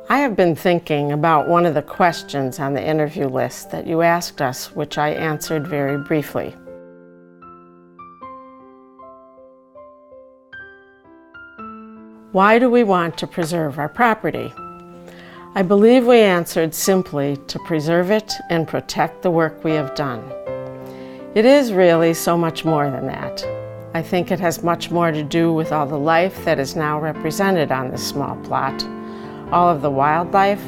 I have been thinking about one of the questions on the interview list that you asked us, which I answered very briefly. Why do we want to preserve our property? I believe we answered simply to preserve it and protect the work we have done. It is really so much more than that. I think it has much more to do with all the life that is now represented on this small plot. All of the wildlife,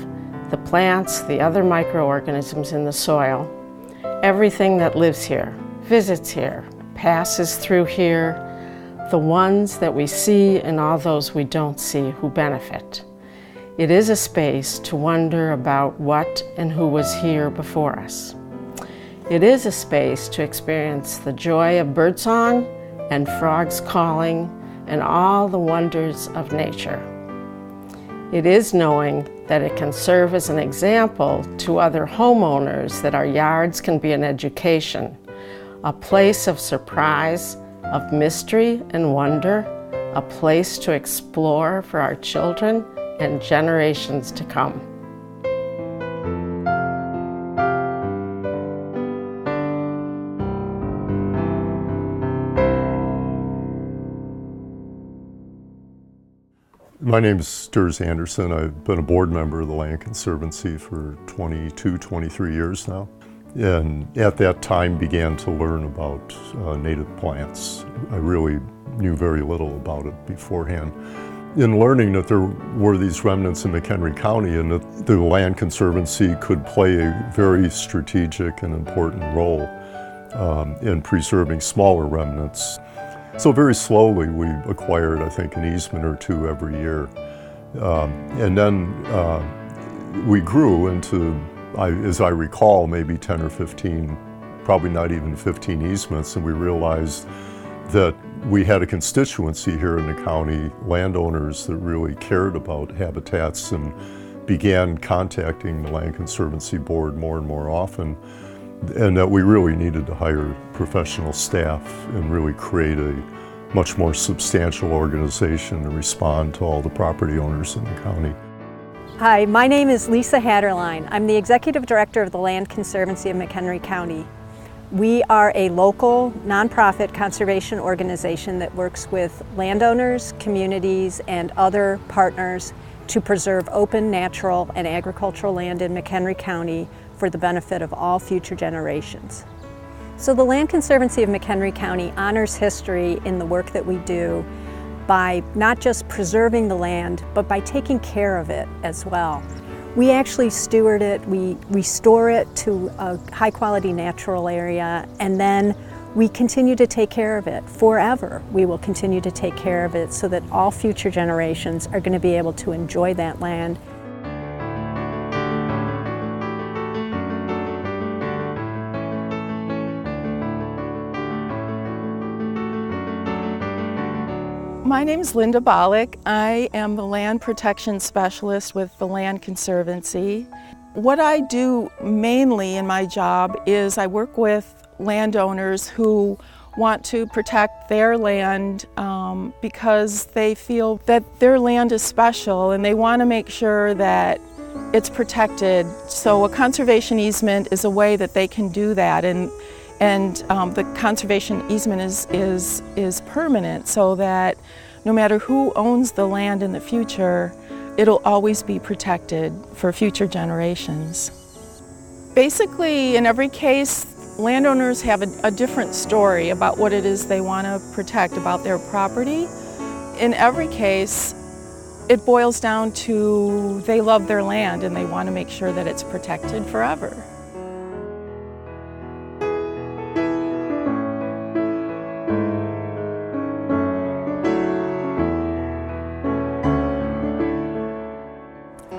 the plants, the other microorganisms in the soil, everything that lives here, visits here, passes through here, the ones that we see and all those we don't see who benefit. It is a space to wonder about what and who was here before us. It is a space to experience the joy of birdsong and frogs calling and all the wonders of nature. It is knowing that it can serve as an example to other homeowners that our yards can be an education, a place of surprise, of mystery and wonder, a place to explore for our children and generations to come. My name is Sturz Anderson. I've been a board member of the Land Conservancy for 22, 23 years now. And at that time began to learn about native plants. I really knew very little about it beforehand. In learning that there were these remnants in McHenry County and that the Land Conservancy could play a very strategic and important role in preserving smaller remnants. So very slowly we acquired, I think, an easement or two every year. And then we grew into, as I recall, maybe 10 or 15, probably not even 15 easements, and we realized that we had a constituency here in the county, landowners that really cared about habitats and began contacting the Land Conservancy Board more and more often, and that we really needed to hire professional staff and really create a much more substantial organization to respond to all the property owners in the county. Hi, my name is Lisa Hatterline. I'm the Executive Director of the Land Conservancy of McHenry County. We are a local nonprofit conservation organization that works with landowners, communities, and other partners to preserve open, natural, and agricultural land in McHenry County for the benefit of all future generations. So the Land Conservancy of McHenry County honors history in the work that we do by not just preserving the land, but by taking care of it as well. We actually steward it, we restore it to a high-quality natural area, and then we continue to take care of it forever. We will continue to take care of it so that all future generations are going to be able to enjoy that land. My name is Linda Bollock. I am the Land Protection Specialist with the Land Conservancy. What I do mainly in my job is I work with landowners who want to protect their land because they feel that their land is special and they want to make sure that it's protected. So a conservation easement is a way that they can do that, and the conservation easement is permanent, so that no matter who owns the land in the future, it'll always be protected for future generations. Basically, in every case, landowners have a different story about what it is they want to protect about their property. In every case, it boils down to they love their land and they want to make sure that it's protected forever.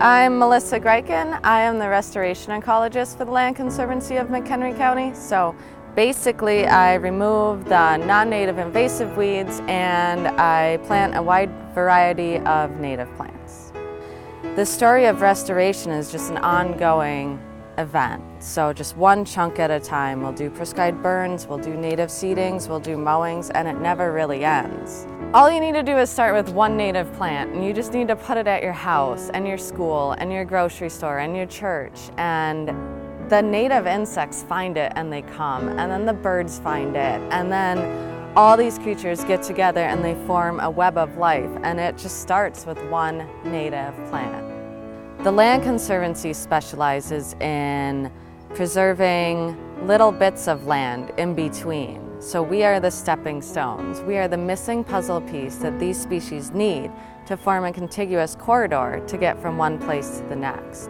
I'm Melissa Greichen. I am the restoration ecologist for the Land Conservancy of McHenry County. So basically I remove the non-native invasive weeds and I plant a wide variety of native plants. The story of restoration is just an ongoing event. So just one chunk at a time. We'll do prescribed burns, we'll do native seedings, we'll do mowings, and it never really ends. All you need to do is start with one native plant, and you just need to put it at your house and your school and your grocery store and your church, and the native insects find it and they come, and then the birds find it, and then all these creatures get together and they form a web of life, and it just starts with one native plant. The Land Conservancy specializes in preserving little bits of land in between. So we are the stepping stones. We are the missing puzzle piece that these species need to form a contiguous corridor to get from one place to the next.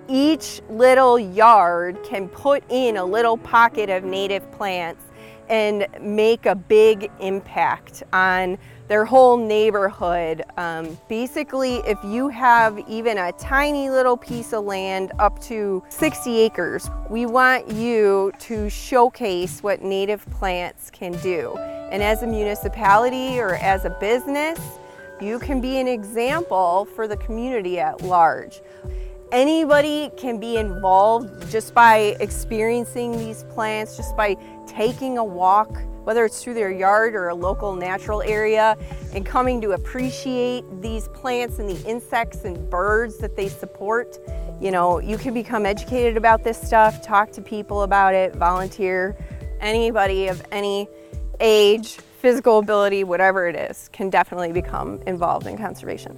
Each little yard can put in a little pocket of native plants and make a big impact on their whole neighborhood. Basically, if you have even a tiny little piece of land up to 60 acres, we want you to showcase what native plants can do. And as a municipality or as a business, you can be an example for the community at large. Anybody can be involved just by experiencing these plants, just by taking a walk, whether it's through their yard or a local natural area, and coming to appreciate these plants and the insects and birds that they support. You know, you can become educated about this stuff, talk to people about it, volunteer. Anybody of any age, physical ability, whatever it is, can definitely become involved in conservation.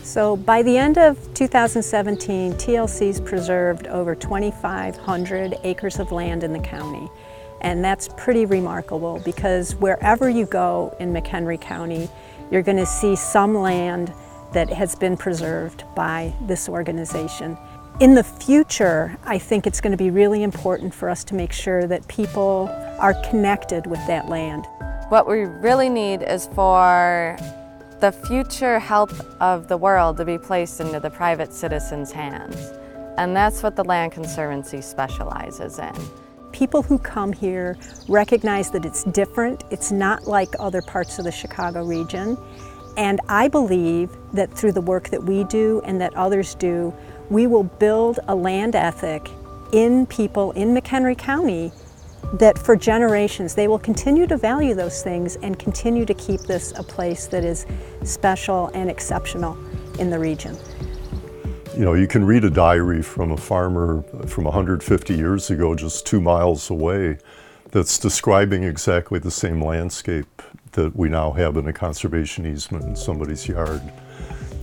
So by the end of 2017, TLC's preserved over 2,500 acres of land in the county. And that's pretty remarkable because wherever you go in McHenry County, you're going to see some land that has been preserved by this organization. In the future, I think it's going to be really important for us to make sure that people are connected with that land. What we really need is for the future health of the world to be placed into the private citizens' hands. And that's what the Land Conservancy specializes in. People who come here recognize that it's different. It's not like other parts of the Chicago region. And I believe that through the work that we do and that others do, we will build a land ethic in people in McHenry County that for generations they will continue to value those things and continue to keep this a place that is special and exceptional in the region. You know, you can read a diary from a farmer from 150 years ago, just 2 miles away, that's describing exactly the same landscape that we now have in a conservation easement in somebody's yard.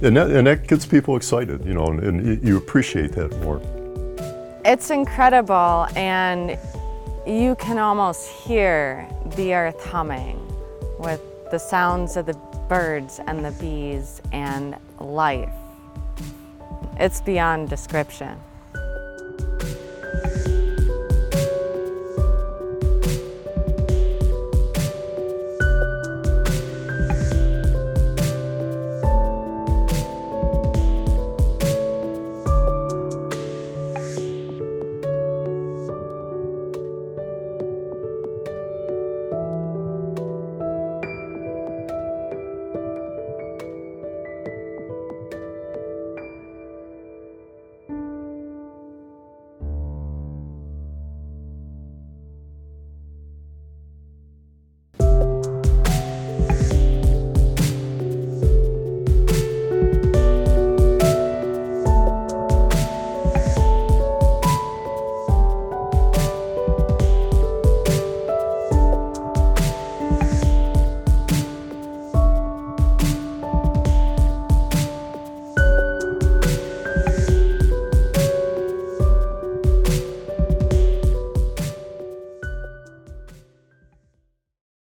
And that gets people excited, you know, and you appreciate that more. It's incredible, and you can almost hear the earth humming with the sounds of the birds and the bees and life. It's beyond description.